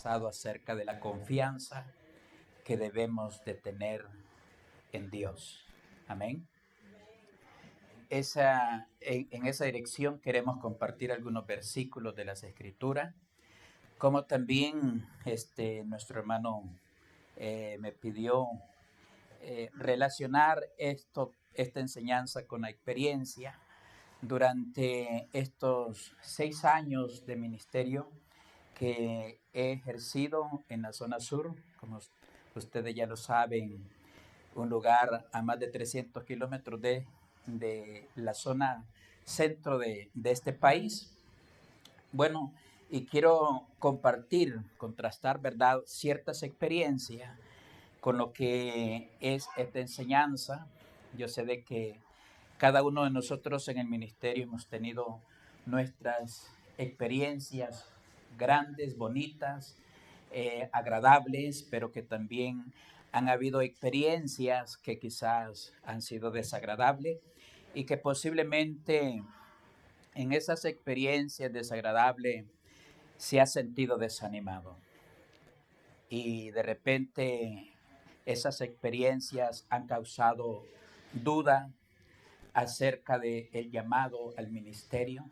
Acerca de la confianza que debemos de tener en Dios. Amén. En esa dirección queremos compartir algunos versículos de las Escrituras, como también nuestro hermano me pidió relacionar esta enseñanza con la experiencia durante estos 6 años de ministerio que he ejercido en la zona sur, como ustedes ya lo saben, un lugar a más de 300 kilómetros de la zona centro de este país. Bueno, y quiero compartir, contrastar, ¿verdad?, ciertas experiencias con lo que es esta enseñanza. Yo sé de que cada uno de nosotros en el ministerio hemos tenido nuestras experiencias grandes, bonitas, agradables, pero que también han habido experiencias que quizás han sido desagradables y que posiblemente en esas experiencias desagradables se ha sentido desanimado. Y de repente esas experiencias han causado duda acerca del llamado al ministerio,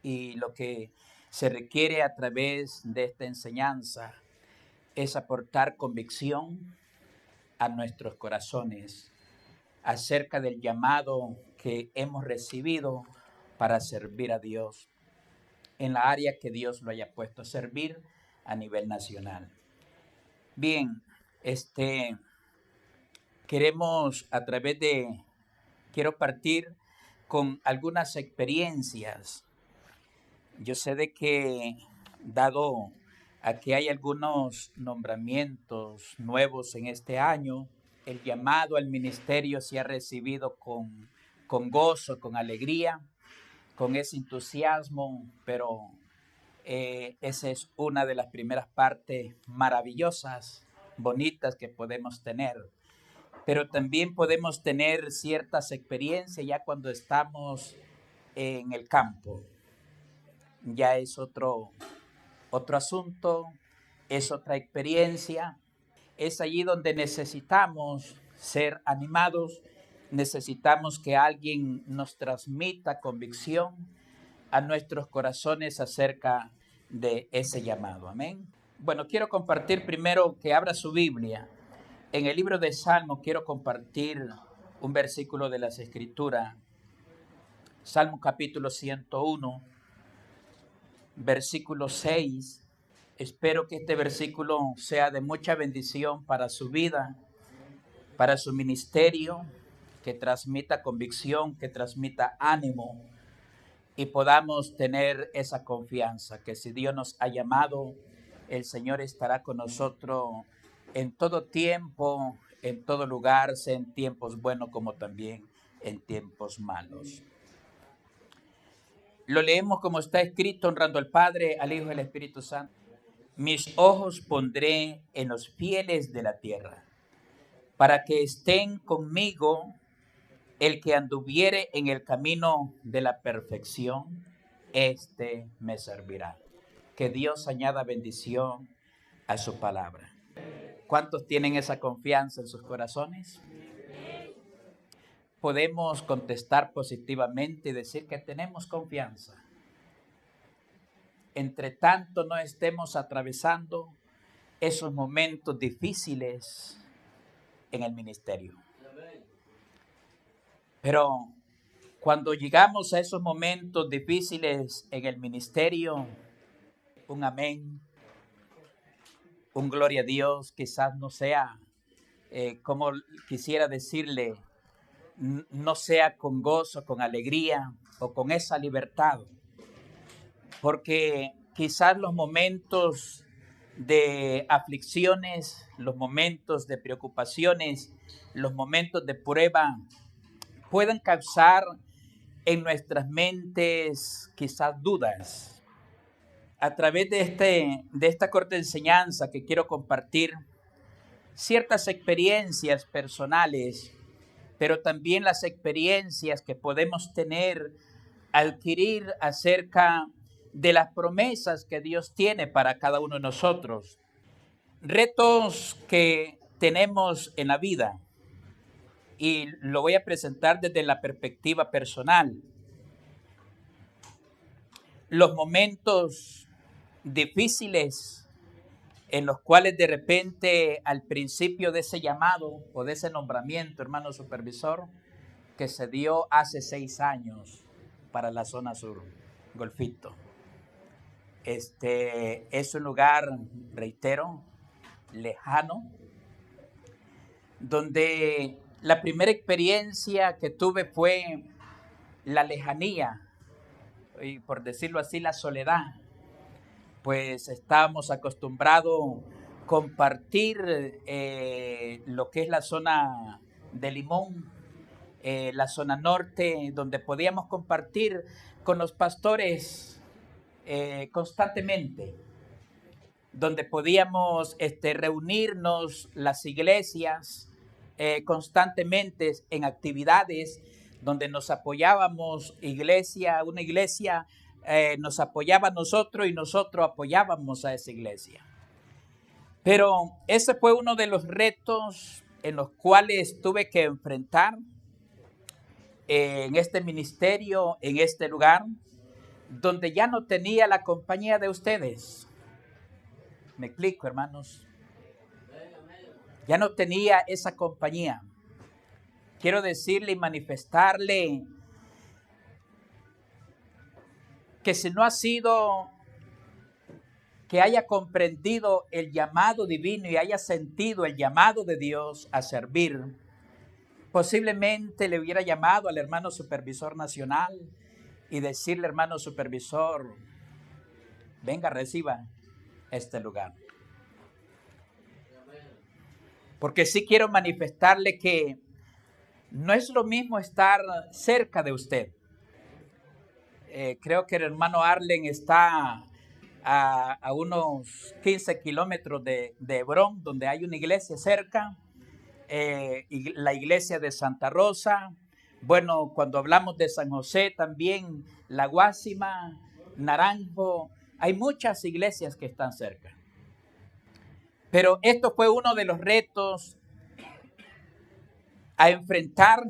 y lo que se requiere a través de esta enseñanza es aportar convicción a nuestros corazones acerca del llamado que hemos recibido para servir a Dios en la área que Dios lo haya puesto a servir a nivel nacional. Bien, quiero partir con algunas experiencias. Yo sé de que, dado a que hay algunos nombramientos nuevos en este año, el llamado al ministerio se ha recibido con gozo, con alegría, con ese entusiasmo, pero esa es una de las primeras partes maravillosas, bonitas que podemos tener. Pero también podemos tener ciertas experiencias ya cuando estamos en el campo. Ya es otro asunto, es otra experiencia. Es allí donde necesitamos ser animados, necesitamos que alguien nos transmita convicción a nuestros corazones acerca de ese llamado. Amén. Bueno, quiero compartir primero que abra su Biblia. En el libro de Salmos quiero compartir un versículo de las Escrituras. Salmo capítulo 101, versículo 6. Espero que este versículo sea de mucha bendición para su vida, para su ministerio, que transmita convicción, que transmita ánimo y podamos tener esa confianza que si Dios nos ha llamado, el Señor estará con nosotros en todo tiempo, en todo lugar, sea en tiempos buenos como también en tiempos malos. Lo leemos como está escrito, honrando al Padre, al Hijo y al Espíritu Santo. Mis ojos pondré en los fieles de la tierra, para que estén conmigo el que anduviere en el camino de la perfección, me servirá. Que Dios añada bendición a su palabra. ¿Cuántos tienen esa confianza en sus corazones? Podemos contestar positivamente y decir que tenemos confianza. Entre tanto no estemos atravesando esos momentos difíciles en el ministerio. Pero cuando llegamos a esos momentos difíciles en el ministerio, un amén, un gloria a Dios, quizás no sea como quisiera decirle, no sea con gozo, con alegría o con esa libertad, porque quizás los momentos de aflicciones, los momentos de preocupaciones, los momentos de prueba puedan causar en nuestras mentes quizás dudas. A través de esta corta enseñanza que quiero compartir, ciertas experiencias personales, pero también las experiencias que podemos adquirir acerca de las promesas que Dios tiene para cada uno de nosotros. Retos que tenemos en la vida, y lo voy a presentar desde la perspectiva personal. Los momentos difíciles en los cuales de repente al principio de ese llamado o de ese nombramiento, hermano supervisor, que se dio hace 6 años para la zona sur, Golfito. Es un lugar, reitero, lejano, donde la primera experiencia que tuve fue la lejanía, y por decirlo así, la soledad. Pues estábamos acostumbrados a compartir lo que es la zona de Limón, la zona norte, donde podíamos compartir con los pastores constantemente, donde podíamos reunirnos las iglesias constantemente en actividades donde nos apoyábamos, una iglesia nos apoyaba a nosotros y nosotros apoyábamos a esa iglesia. Pero ese fue uno de los retos en los cuales tuve que enfrentar en este ministerio, en este lugar, donde ya no tenía la compañía de ustedes. ¿Me explico, hermanos? Ya no tenía esa compañía. Quiero decirle y manifestarle que si no ha sido que haya comprendido el llamado divino y haya sentido el llamado de Dios a servir, posiblemente le hubiera llamado al hermano supervisor nacional y decirle, hermano supervisor, venga, reciba este lugar. Porque sí quiero manifestarle que no es lo mismo estar cerca de usted. Creo que el hermano Arlen está a unos 15 kilómetros de Hebrón, donde hay una iglesia cerca, y la iglesia de Santa Rosa. Bueno, cuando hablamos de San José también, La Guásima, Naranjo, hay muchas iglesias que están cerca. Pero esto fue uno de los retos a enfrentar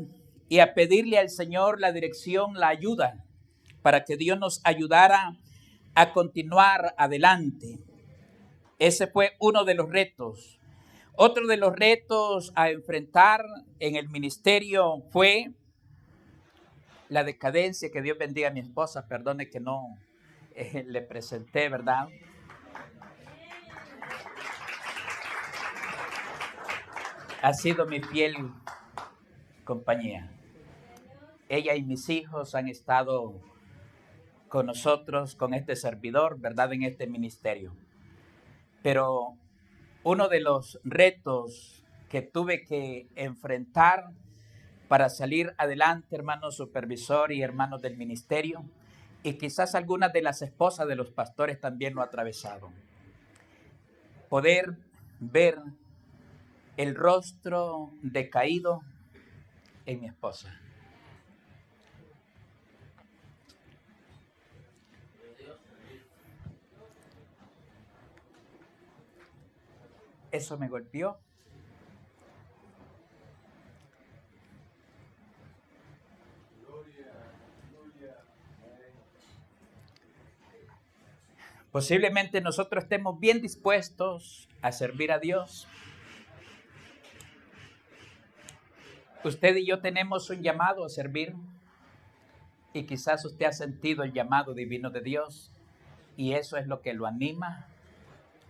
y a pedirle al Señor la dirección, la ayuda, para que Dios nos ayudara a continuar adelante. Ese fue uno de los retos. Otro de los retos a enfrentar en el ministerio fue la decadencia. Que Dios bendiga a mi esposa, perdone que no le presenté, ¿verdad? Ha sido mi fiel compañía. Ella y mis hijos han estado con nosotros, con este servidor, ¿verdad? En este ministerio. Pero uno de los retos que tuve que enfrentar para salir adelante, hermano supervisor y hermanos del ministerio, y quizás algunas de las esposas de los pastores también lo atravesaron. Poder ver el rostro decaído en mi esposa. Eso me golpeó. Posiblemente nosotros estemos bien dispuestos a servir a Dios. Usted y yo tenemos un llamado a servir, y quizás usted ha sentido el llamado divino de Dios, y eso es lo que lo anima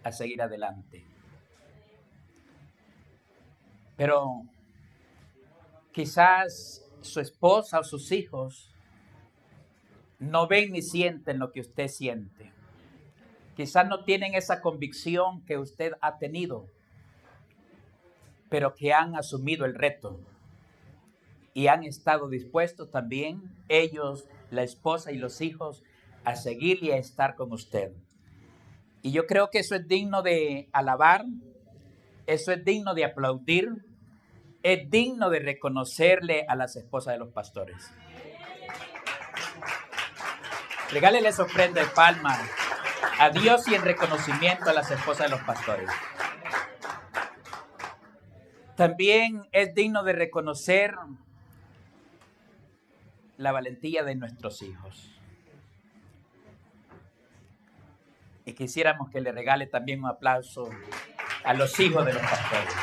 a seguir adelante. Pero quizás su esposa o sus hijos no ven ni sienten lo que usted siente. Quizás no tienen esa convicción que usted ha tenido, pero que han asumido el reto y han estado dispuestos también ellos, la esposa y los hijos, a seguir y a estar con usted. Y yo creo que eso es digno de alabar, eso es digno de aplaudir, es digno de reconocerle a las esposas de los pastores. Regálenles ofrenda de palma a Dios y en reconocimiento a las esposas de los pastores. También es digno de reconocer la valentía de nuestros hijos. Y quisiéramos que le regale también un aplauso a los hijos de los pastores.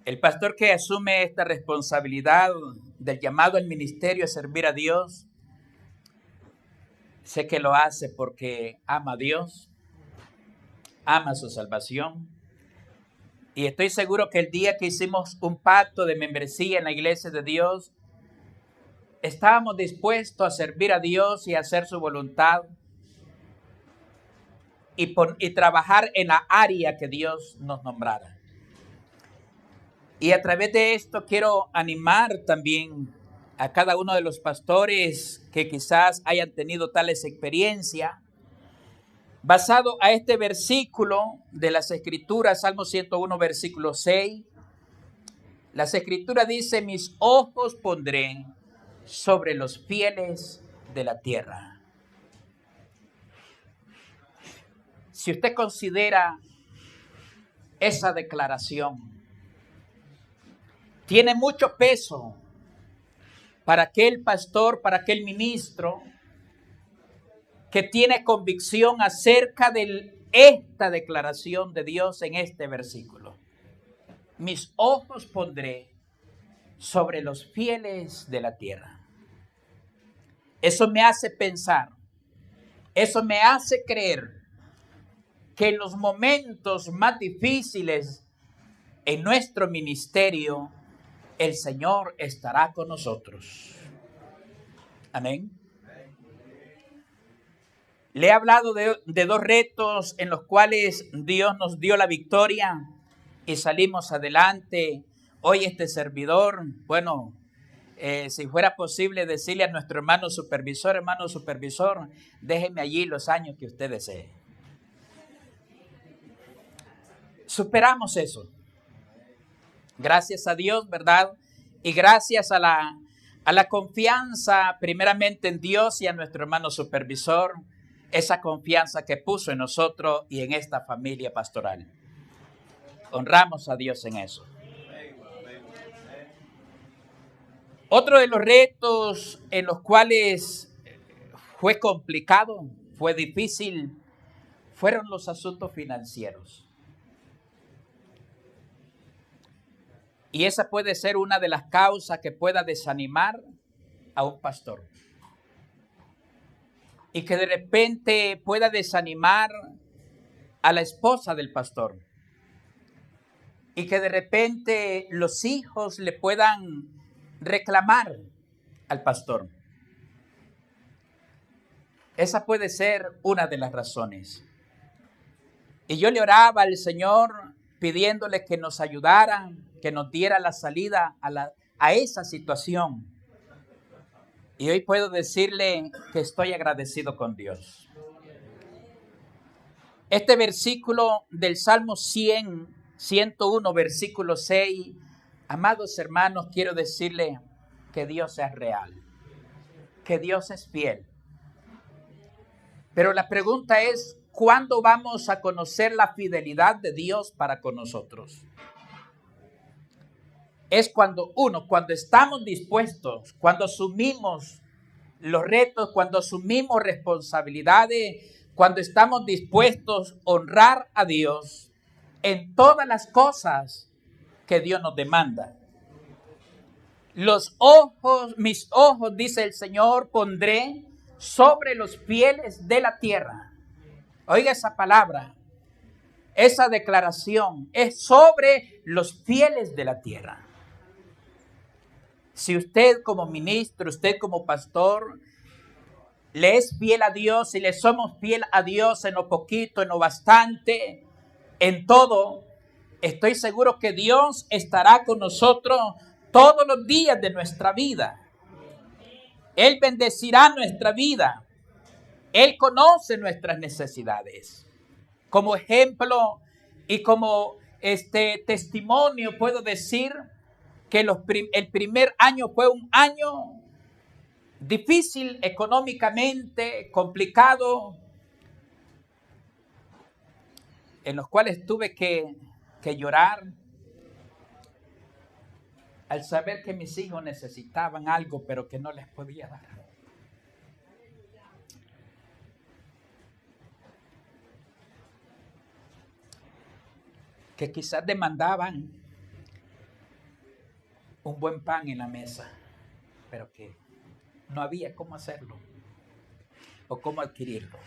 El pastor que asume esta responsabilidad del llamado al ministerio a servir a Dios, sé que lo hace porque ama a Dios, ama su salvación. Y estoy seguro que el día que hicimos un pacto de membresía en la iglesia de Dios, estábamos dispuestos a servir a Dios y a hacer su voluntad y trabajar en la área que Dios nos nombrara. Y a través de esto quiero animar también a cada uno de los pastores que quizás hayan tenido tales experiencias. Basado a este versículo de las Escrituras, Salmo 101, versículo 6, las Escrituras dicen: mis ojos pondré sobre los fieles de la tierra. Si usted considera esa declaración, tiene mucho peso para aquel pastor, para aquel ministro que tiene convicción acerca de esta declaración de Dios en este versículo. Mis ojos pondré sobre los fieles de la tierra. Eso me hace pensar, eso me hace creer que en los momentos más difíciles en nuestro ministerio, el Señor estará con nosotros. Amén. Le he hablado de dos retos en los cuales Dios nos dio la victoria y salimos adelante. Hoy este servidor, si fuera posible decirle a nuestro hermano supervisor, déjeme allí los años que usted desee. Superamos eso. Gracias a Dios, ¿verdad? Y gracias a la confianza primeramente en Dios y a nuestro hermano supervisor, esa confianza que puso en nosotros y en esta familia pastoral. Honramos a Dios en eso. Otro de los retos en los cuales fue complicado, fue difícil, fueron los asuntos financieros. Y esa puede ser una de las causas que pueda desanimar a un pastor. Y que de repente pueda desanimar a la esposa del pastor. Y que de repente los hijos le puedan reclamar al pastor. Esa puede ser una de las razones. Y yo le oraba al Señor pidiéndole que nos ayudara, que nos diera la salida a esa situación. Y hoy puedo decirle que estoy agradecido con Dios. Este versículo del Salmo 101, versículo 6, amados hermanos, quiero decirle que Dios es real, que Dios es fiel. Pero la pregunta es, ¿cuándo vamos a conocer la fidelidad de Dios para con nosotros? Es cuando estamos dispuestos, cuando asumimos los retos, cuando asumimos responsabilidades, cuando estamos dispuestos a honrar a Dios en todas las cosas que Dios nos demanda. Mis ojos, dice el Señor, pondré sobre los fieles de la tierra. Oiga esa palabra, esa declaración es sobre los fieles de la tierra. Si usted como ministro, usted como pastor, le es fiel a Dios y le somos fiel a Dios en lo poquito, en lo bastante, en todo, estoy seguro que Dios estará con nosotros todos los días de nuestra vida. Él bendecirá nuestra vida. Él conoce nuestras necesidades. Como ejemplo y como testimonio puedo decir que el primer año fue un año difícil económicamente, complicado, en los cuales tuve que llorar al saber que mis hijos necesitaban algo, pero que no les podía dar. Que quizás demandaban un buen pan en la mesa, pero que no había cómo hacerlo o cómo adquirirlo.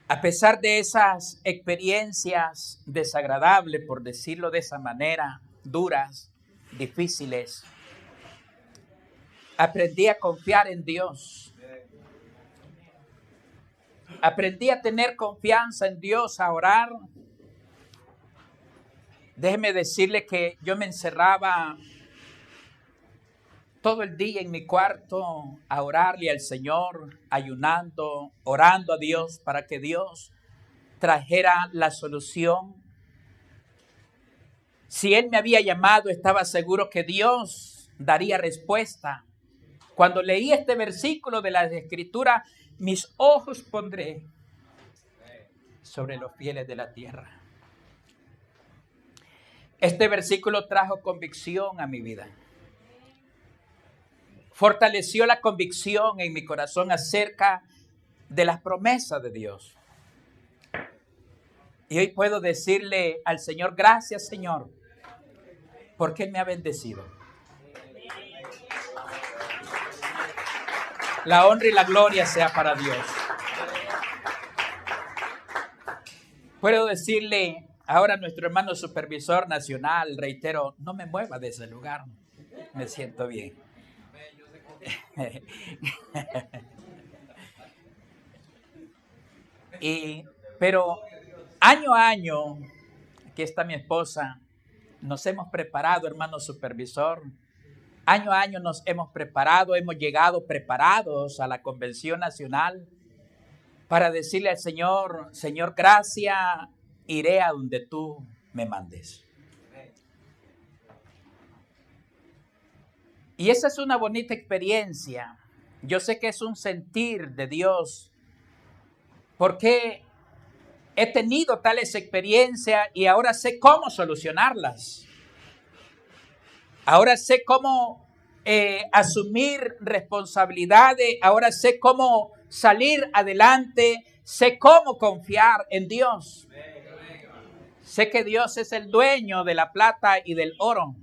A pesar de esas experiencias desagradables, por decirlo de esa manera, duras, difíciles, aprendí a confiar en Dios. Aprendí a tener confianza en Dios, a orar. Déjeme decirle que yo me encerraba todo el día en mi cuarto a orarle al Señor, ayunando, orando a Dios para que Dios trajera la solución. Si Él me había llamado, estaba seguro que Dios daría respuesta. Cuando leí este versículo de la Escritura, mis ojos pondré sobre los fieles de la tierra. Este versículo trajo convicción a mi vida. Fortaleció la convicción en mi corazón acerca de las promesas de Dios. Y hoy puedo decirle al Señor, gracias Señor, porque Él me ha bendecido. La honra y la gloria sea para Dios. Puedo decirle ahora a nuestro hermano supervisor nacional, reitero, no me mueva de ese lugar, me siento bien. Pero año a año, aquí está mi esposa, nos hemos preparado, hermano supervisor. Año a año nos hemos preparado, hemos llegado preparados a la Convención Nacional para decirle al Señor, Señor, gracias, iré a donde tú me mandes. Y esa es una bonita experiencia. Yo sé que es un sentir de Dios, porque he tenido tales experiencias y ahora sé cómo solucionarlas. Ahora sé cómo asumir responsabilidades, ahora sé cómo salir adelante, sé cómo confiar en Dios. Sé que Dios es el dueño de la plata y del oro.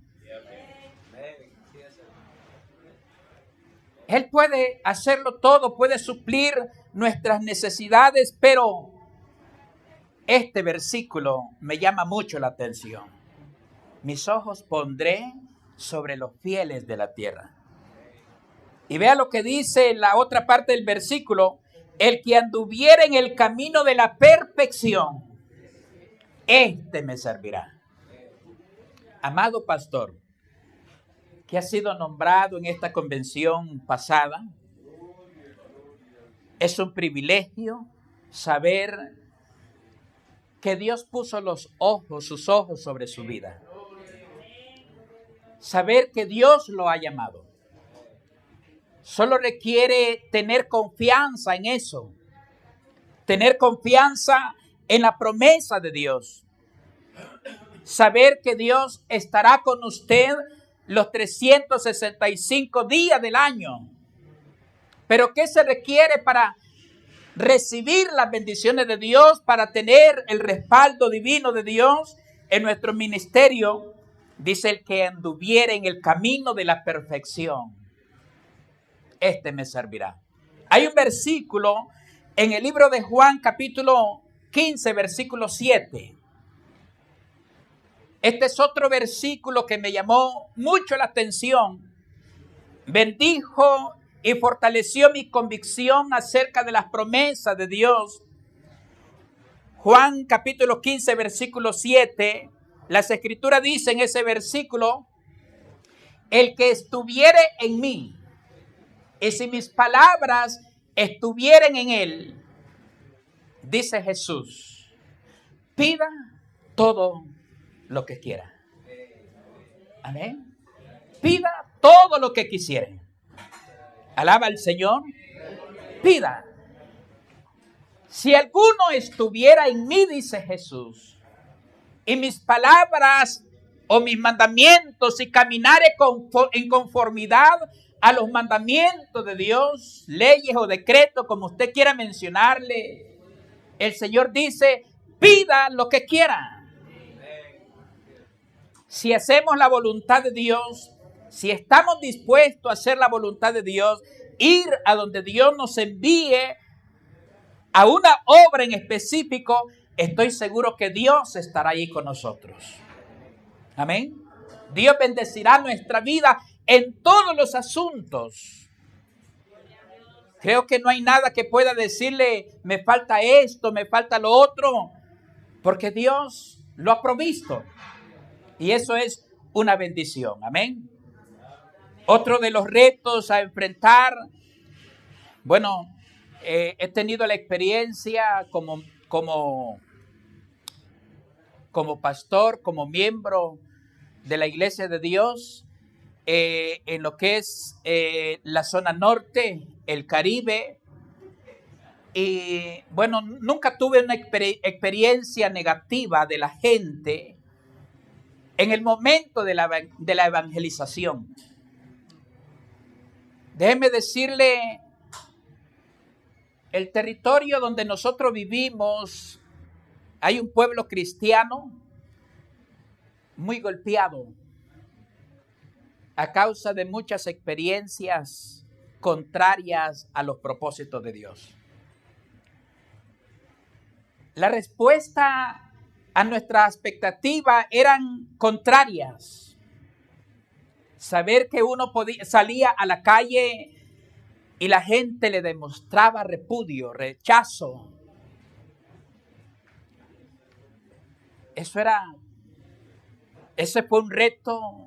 Él puede hacerlo todo, puede suplir nuestras necesidades, pero este versículo me llama mucho la atención. Mis ojos pondré sobre los fieles de la tierra. Y vea lo que dice la otra parte del versículo. El que anduviera en el camino de la perfección, este me servirá. Amado pastor, que ha sido nombrado en esta convención pasada, es un privilegio saber que Dios puso sus ojos sobre su vida. Saber que Dios lo ha llamado. Solo requiere tener confianza en eso. Tener confianza en la promesa de Dios. Saber que Dios estará con usted los 365 días del año. Pero ¿qué se requiere para recibir las bendiciones de Dios, para tener el respaldo divino de Dios en nuestro ministerio? Dice el que anduviere en el camino de la perfección, este me servirá. Hay un versículo en el libro de Juan, capítulo 15, versículo 7. Este es otro versículo que me llamó mucho la atención. Bendijo y fortaleció mi convicción acerca de las promesas de Dios. Juan, capítulo 15, versículo 7. Las Escrituras dicen en ese versículo, el que estuviere en mí, y si mis palabras estuvieran en él, dice Jesús, pida todo lo que quiera. Amén. Pida todo lo que quisiere. Alaba al Señor. Pida. Si alguno estuviera en mí, dice Jesús, y mis palabras o mis mandamientos, y caminare en conformidad a los mandamientos de Dios, leyes o decretos, como usted quiera mencionarle, el Señor dice, pida lo que quiera. Si hacemos la voluntad de Dios, si estamos dispuestos a hacer la voluntad de Dios, ir a donde Dios nos envíe a una obra en específico, estoy seguro que Dios estará ahí con nosotros. Amén. Dios bendecirá nuestra vida en todos los asuntos. Creo que no hay nada que pueda decirle, me falta esto, me falta lo otro, porque Dios lo ha provisto. Y eso es una bendición. Amén. Otro de los retos a enfrentar, bueno, he tenido la experiencia como pastor, como miembro de la Iglesia de Dios, en lo que es la zona norte, el Caribe. Y bueno, nunca tuve una experiencia negativa de la gente en el momento de la evangelización. Déjeme decirle, el territorio donde nosotros vivimos, hay un pueblo cristiano muy golpeado a causa de muchas experiencias contrarias a los propósitos de Dios. La respuesta a nuestra expectativa eran contrarias. Saber que uno salía a la calle y la gente le demostraba repudio, rechazo. Ese fue un reto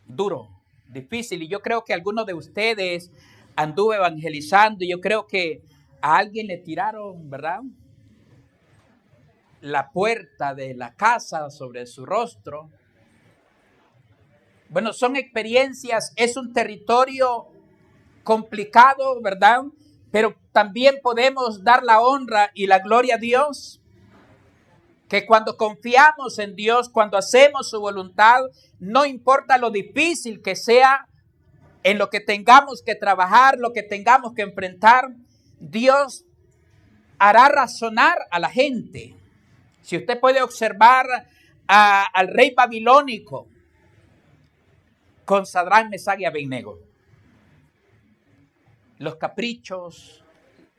duro, difícil. Y yo creo que algunos de ustedes anduvo evangelizando y yo creo que a alguien le tiraron, ¿verdad?, la puerta de la casa sobre su rostro. Bueno, son experiencias, es un territorio complicado, ¿verdad? Pero también podemos dar la honra y la gloria a Dios, que cuando confiamos en Dios, cuando hacemos su voluntad, no importa lo difícil que sea, en lo que tengamos que trabajar, lo que tengamos que enfrentar, Dios hará razonar a la gente. Si usted puede observar al rey babilónico con Sadrach, Mesach y Abednego, los caprichos,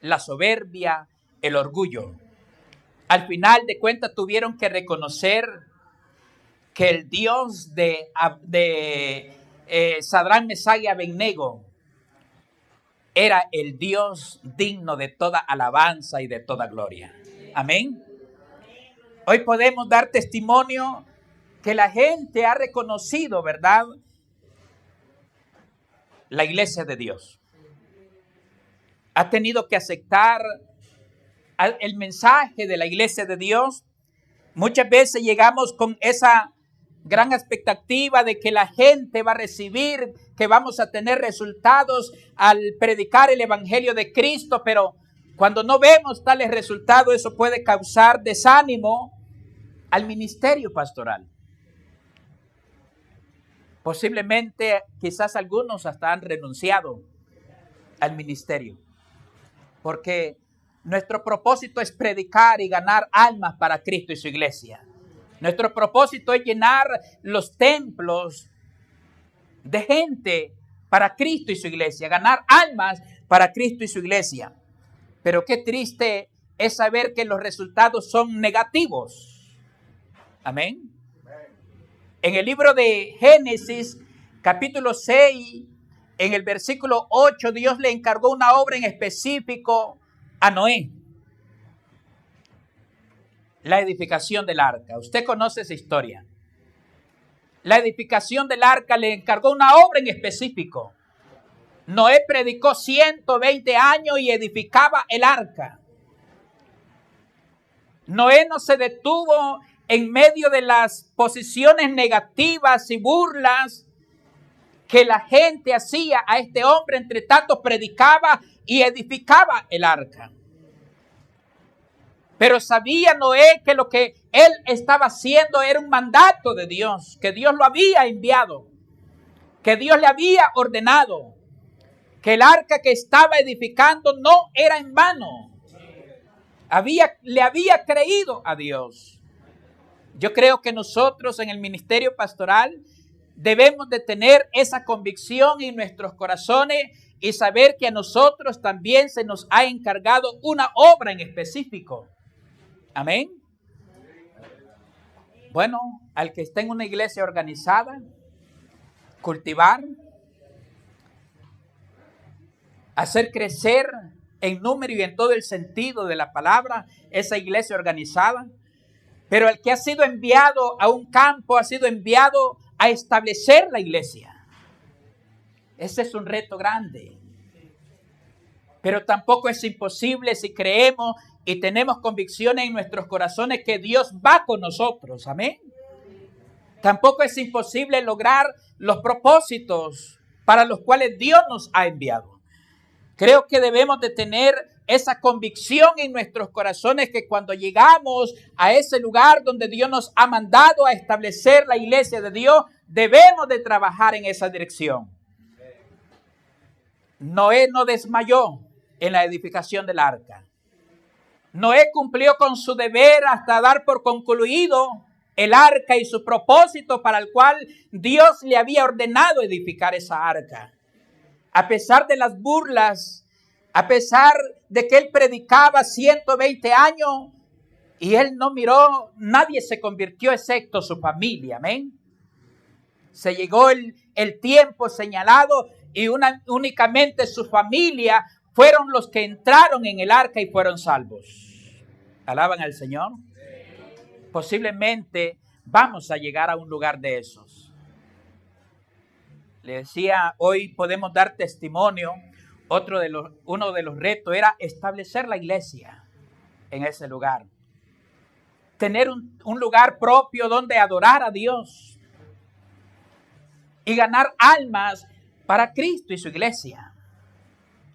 la soberbia, el orgullo, al final de cuentas tuvieron que reconocer que el Dios de Sadrach, Mesach y Abednego era el Dios digno de toda alabanza y de toda gloria. Amén. Hoy podemos dar testimonio que la gente ha reconocido, ¿verdad?, la iglesia de Dios. Ha tenido que aceptar el mensaje de la iglesia de Dios. Muchas veces llegamos con esa gran expectativa de que la gente va a recibir, que vamos a tener resultados al predicar el evangelio de Cristo, pero cuando no vemos tales resultados, eso puede causar desánimo al ministerio pastoral. Posiblemente, quizás algunos hasta han renunciado al ministerio, porque nuestro propósito es predicar y ganar almas para Cristo y su iglesia. Nuestro propósito es llenar los templos de gente para Cristo y su iglesia, ganar almas para Cristo y su iglesia. Pero qué triste es saber que los resultados son negativos. Amén. En el libro de Génesis, capítulo 6, en el versículo 8, Dios le encargó una obra en específico a Noé. La edificación del arca. Usted conoce esa historia. La edificación del arca le encargó una obra en específico. Noé predicó 120 años y edificaba el arca. Noé no se detuvo en medio de las posiciones negativas y burlas que la gente hacía a este hombre, entre tanto predicaba y edificaba el arca. Pero sabía Noé que lo que él estaba haciendo era un mandato de Dios, que Dios lo había enviado, que Dios le había ordenado, que el arca que estaba edificando no era en vano. Le había creído a Dios. Yo creo que nosotros en el ministerio pastoral debemos de tener esa convicción en nuestros corazones y saber que a nosotros también se nos ha encargado una obra en específico. Amén. Bueno, al que esté en una iglesia organizada, cultivar, hacer crecer en número y en todo el sentido de la palabra esa iglesia organizada. Pero el que ha sido enviado a un campo ha sido enviado a establecer la iglesia. Ese es un reto grande. Pero tampoco es imposible si creemos y tenemos convicciones en nuestros corazones que Dios va con nosotros. Amén. Tampoco es imposible lograr los propósitos para los cuales Dios nos ha enviado. Creo que debemos de tener esa convicción en nuestros corazones que cuando llegamos a ese lugar donde Dios nos ha mandado a establecer la iglesia de Dios, debemos de trabajar en esa dirección. Noé no desmayó en la edificación del arca. Noé cumplió con su deber hasta dar por concluido el arca y su propósito para el cual Dios le había ordenado edificar esa arca. A pesar de las burlas, a pesar de que él predicaba 120 años y él no miró, nadie se convirtió excepto su familia. Amén. Se llegó el tiempo señalado y únicamente su familia fueron los que entraron en el arca y fueron salvos. ¿Alaban al Señor? Posiblemente vamos a llegar a un lugar de esos. Le decía, hoy podemos dar testimonio. Uno de los retos era establecer la iglesia en ese lugar. Tener un lugar propio donde adorar a Dios y ganar almas para Cristo y su iglesia.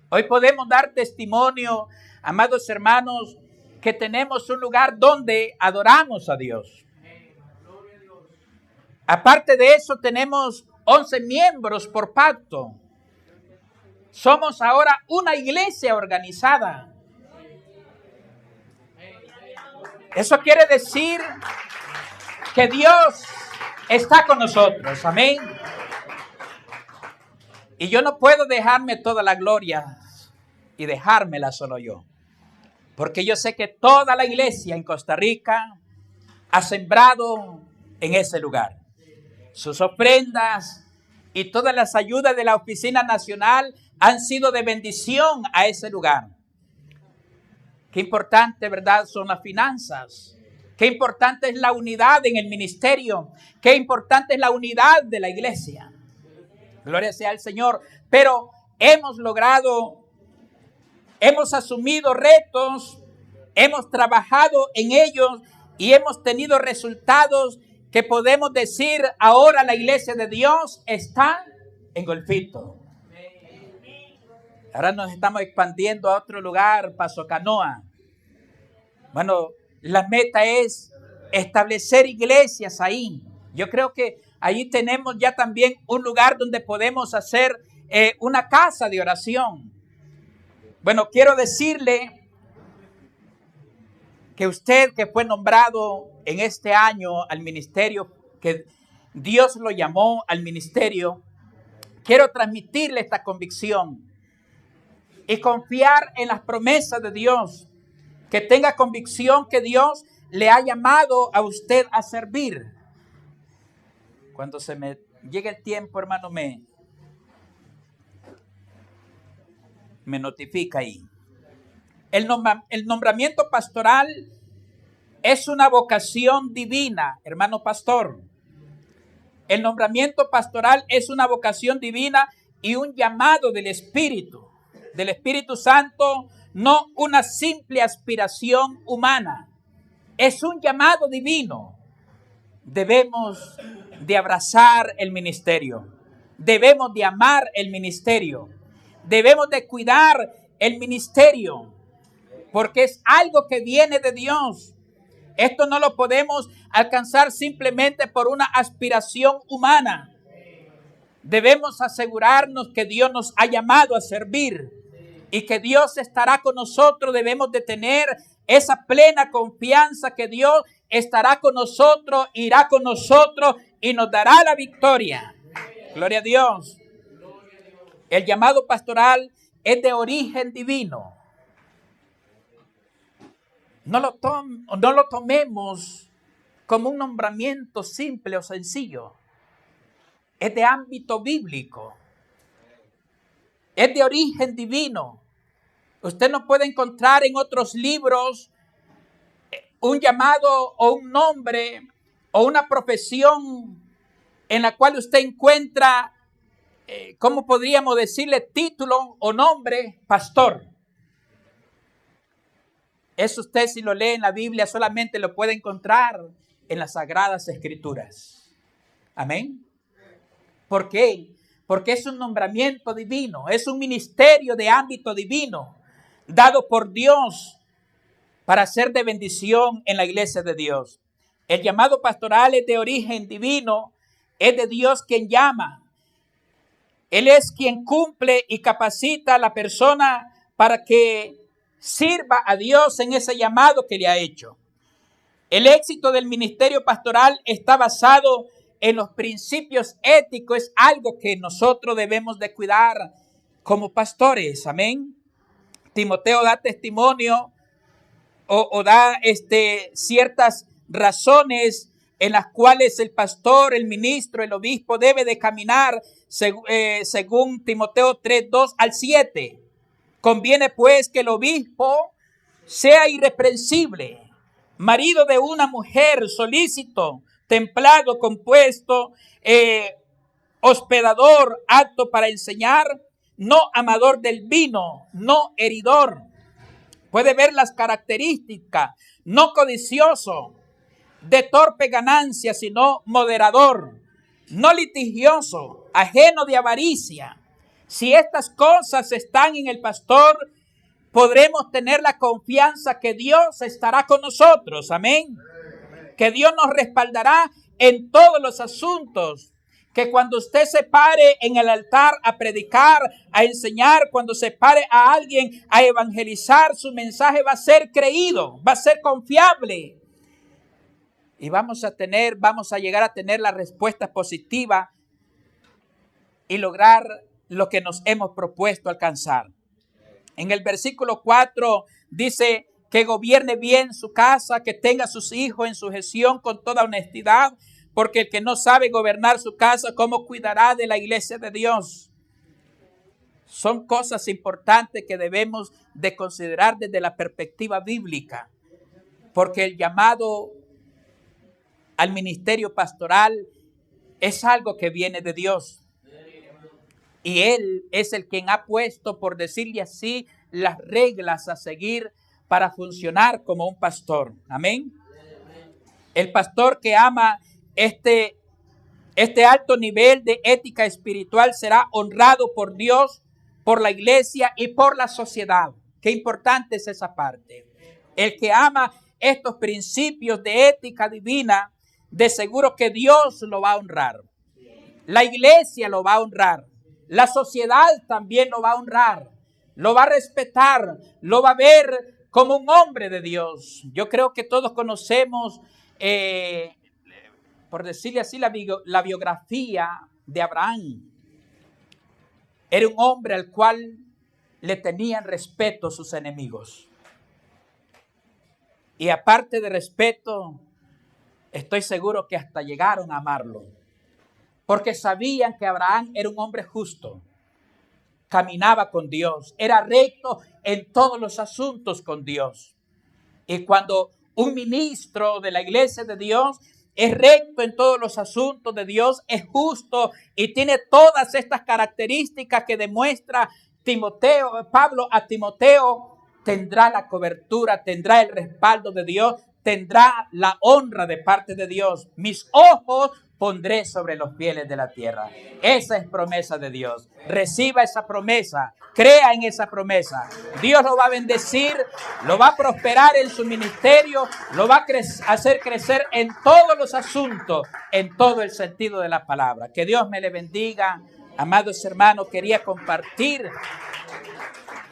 Hoy podemos dar testimonio, amados hermanos, que tenemos un lugar donde adoramos a Dios. Aparte de eso, tenemos 11 miembros por pacto. Somos ahora una iglesia organizada. Eso quiere decir que Dios está con nosotros. Amén. Y yo no puedo dejarme toda la gloria y dejármela solo yo. Porque yo sé que toda la iglesia en Costa Rica ha sembrado en ese lugar. Sus ofrendas y todas las ayudas de la Oficina Nacional han sido de bendición a ese lugar. Qué importante, ¿verdad? Son las finanzas. Qué importante es la unidad en el ministerio. Qué importante es la unidad de la iglesia. Gloria sea al Señor. Pero hemos asumido retos, hemos trabajado en ellos y hemos tenido resultados que podemos decir ahora la iglesia de Dios está en Golfito. Ahora nos estamos expandiendo a otro lugar, Paso Canoa. Bueno, la meta es establecer iglesias ahí. Yo creo que ahí tenemos ya también un lugar donde podemos hacer una casa de oración. Bueno, quiero decirle que usted que fue nombrado en este año al ministerio, que Dios lo llamó al ministerio, quiero transmitirle esta convicción y confiar en las promesas de Dios, que tenga convicción que Dios le ha llamado a usted a servir. Cuando se me llegue el tiempo, hermano, me notifica ahí. El nombramiento pastoral es una vocación divina, hermano pastor. El nombramiento pastoral es una vocación divina y un llamado del Espíritu Santo, no una simple aspiración humana. Es un llamado divino. debemos de abrazar el ministerio. Debemos de amar el ministerio. Debemos de cuidar el ministerio, porque es algo que viene de Dios. Esto no lo podemos alcanzar simplemente por una aspiración humana. Debemos asegurarnos que Dios nos ha llamado a servir y que Dios estará con nosotros. Debemos de tener esa plena confianza que Dios estará con nosotros, irá con nosotros y nos dará la victoria. Gloria a Dios. El llamado pastoral es de origen divino. No lo tomemos como un nombramiento simple o sencillo. Es de ámbito bíblico. Es de origen divino. Usted no puede encontrar en otros libros un llamado o un nombre o una profesión en la cual usted encuentra, ¿cómo podríamos decirle? Título o nombre, pastor. Eso usted, si lo lee en la Biblia, solamente lo puede encontrar en las Sagradas Escrituras. Amén. ¿Por qué? Porque es un nombramiento divino, es un ministerio de ámbito divino, dado por Dios para ser de bendición en la iglesia de Dios. El llamado pastoral es de origen divino, es de Dios quien llama. Él es quien cumple y capacita a la persona para que sirva a Dios en ese llamado que le ha hecho. El éxito del ministerio pastoral está basado en los principios éticos. Es algo que nosotros debemos de cuidar como pastores. Amén. Timoteo da testimonio o da ciertas razones en las cuales el pastor, el ministro, el obispo debe de caminar según Timoteo 3, 2 al 7. Conviene pues que el obispo sea irreprensible, marido de una mujer, solícito, templado, compuesto, hospedador, apto para enseñar, no amador del vino, no heridor. Puede ver las características: no codicioso, de torpe ganancia, sino moderador, no litigioso, ajeno de avaricia. Si estas cosas están en el pastor, podremos tener la confianza que Dios estará con nosotros. Amén. Que Dios nos respaldará en todos los asuntos. Que cuando usted se pare en el altar a predicar, a enseñar, cuando se pare a alguien a evangelizar, su mensaje va a ser creído, va a ser confiable. Y vamos a llegar a tener la respuesta positiva y lograr lo que nos hemos propuesto alcanzar. En el versículo 4 dice que gobierne bien su casa, que tenga a sus hijos en sujeción con toda honestidad, porque el que no sabe gobernar su casa, ¿cómo cuidará de la iglesia de Dios? Son cosas importantes que debemos de considerar desde la perspectiva bíblica, porque el llamado al ministerio pastoral es algo que viene de Dios. Y Él es el quien ha puesto, por decirle así, las reglas a seguir para funcionar como un pastor. Amén. El pastor que ama este alto nivel de ética espiritual será honrado por Dios, por la iglesia y por la sociedad. Qué importante es esa parte. El que ama estos principios de ética divina, de seguro que Dios lo va a honrar. La iglesia lo va a honrar. La sociedad también lo va a honrar, lo va a respetar, lo va a ver como un hombre de Dios. Yo creo que todos conocemos, por decirle así, la biografía de Abraham. Era un hombre al cual le tenían respeto sus enemigos. Y aparte de respeto, estoy seguro que hasta llegaron a amarlo. Porque sabían que Abraham era un hombre justo, caminaba con Dios, era recto en todos los asuntos con Dios. Y cuando un ministro de la iglesia de Dios es recto en todos los asuntos de Dios, es justo y tiene todas estas características que demuestra Pablo a Timoteo, tendrá la cobertura, tendrá el respaldo de Dios, tendrá la honra de parte de Dios. Mis ojos pondré sobre los fieles de la tierra. Esa es promesa de Dios. Reciba esa promesa. Crea en esa promesa. Dios lo va a bendecir, lo va a prosperar en su ministerio, lo va a hacer crecer en todos los asuntos, en todo el sentido de la palabra. Que Dios me le bendiga. Amados hermanos, quería compartir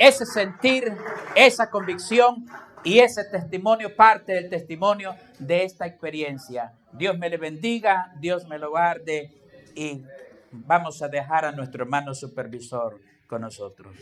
ese sentir, esa convicción y ese testimonio, parte del testimonio de esta experiencia. Dios me le bendiga, Dios me lo guarde y vamos a dejar a nuestro hermano supervisor con nosotros.